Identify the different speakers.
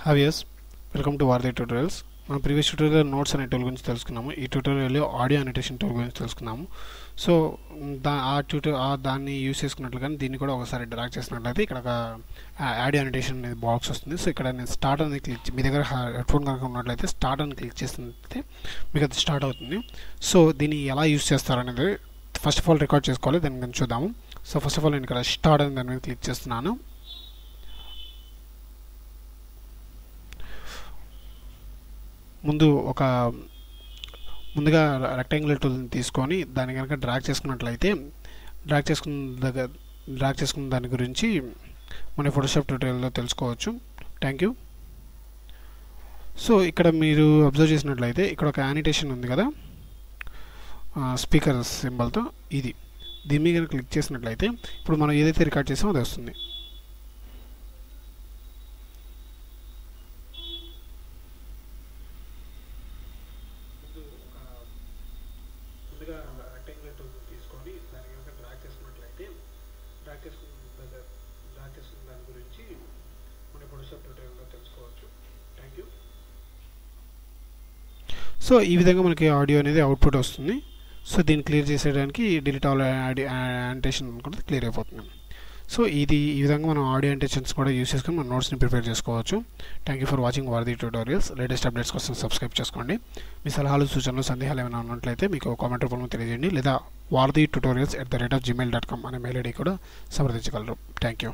Speaker 1: Hi viewers, welcome to వారధి tutorials. మనం previous tutorial notes అనే టూల్ గురించి తెలుసుకున్నాము. ఈ ట్యూటోరియల్లో ఆడియో అనోటేషన్ టూల్ గురించి తెలుసుకున్నాము. సో దాన్ని యూస్ చేసుకున్నట్లుగానే దీన్ని కూడా ఒకసారి డ్రాగ్ చేసినట్లయితే ఇక్కడ ఒక ఆడియో అనోటేషన్ అనేది బాక్స్ వస్తుంది. సో ఇక్కడ నేను స్టార్ట్ అనేది క్లిక్, మీ దగ్గర హెడ్ఫోన్ కనుక ఉన్నట్లయితే స్టార్ట్ అని క్లిక్ చేసినట్లయితే మీకు అది స్టార్ట్ అవుతుంది. సో దీన్ని ఎలా యూస్ చేస్తారనేది ఫస్ట్ ఆఫ్ ఆల్ రికార్డ్ చేసుకోవాలి, దాని గురించి చూద్దాము. సో ఫస్ట్ ఆఫ్ ఆల్ నేను ఇక్కడ స్టార్ట్ అని దాని మీద క్లిక్ చేస్తున్నాను. ముందుగా రెక్టాంగులర్ టూల్ని తీసుకొని దాన్ని కనుక డ్రాగ్ చేసుకున్నట్లయితే డ్రాగ్ చేసుకున్న దాని గురించి మన ఫోటోషాప్ ట్యూటోరియల్లో తెలుసుకోవచ్చు. Thank you. సో ఇక్కడ మీరు అబ్జర్వ్ చేసినట్లయితే ఇక్కడ ఒక యానిటేషన్ ఉంది కదా, స్పీకర్ సింబల్తో. దీని మీద కనుక క్లిక్ చేసినట్లయితే ఇప్పుడు మనం ఏదైతే రికార్డ్ చేసామో అది వస్తుంది. ముందుగా రెక్టాంగులర్ టూల్ తీసుకొని దాన్ని కనుక డ్రాగ్ చేసుకున్నట్లయితే డ్రాగ్ చేసుకున్న దాని గురించి మన ఫోటోషాప్ ట్యూటోరియల్లో తెలుసుకోవచ్చు. Thank you. సో ఈ విధంగా మనకి ఆడియో అనేది అవుట్పుట్ వస్తుంది. సో దీన్ని క్లియర్ చేసేయడానికి డిలీట్ ఆల్ యానిటేషన్ అనుకుంటే క్లియర్ అయిపోతుంది. సో ఈ విధంగా మనం ఆడియో యానిటేషన్స్ కూడా యూస్ చేసుకొని మన నోట్స్ని ప్రిపేర్ చేసుకోవచ్చు. థ్యాంక్ యూ ఫర్ వాచింగ్ వారధి ట్యూటోరియల్స్. లేటెస్ట్ అప్డేట్స్ కోసం సబ్స్క్రైబ్ చేసుకోండి. మీ సలహాలు, సూచనలు, సందేహాలు ఏమైనా ఉన్నట్లయితే మీకు కామెంట్ రూపంలో తెలియజేయండి, లేదా varadhi tutorials@gmail.com అనే మెయిల్ ఐడి కూడా సంప్రదించగలరు. Thank you.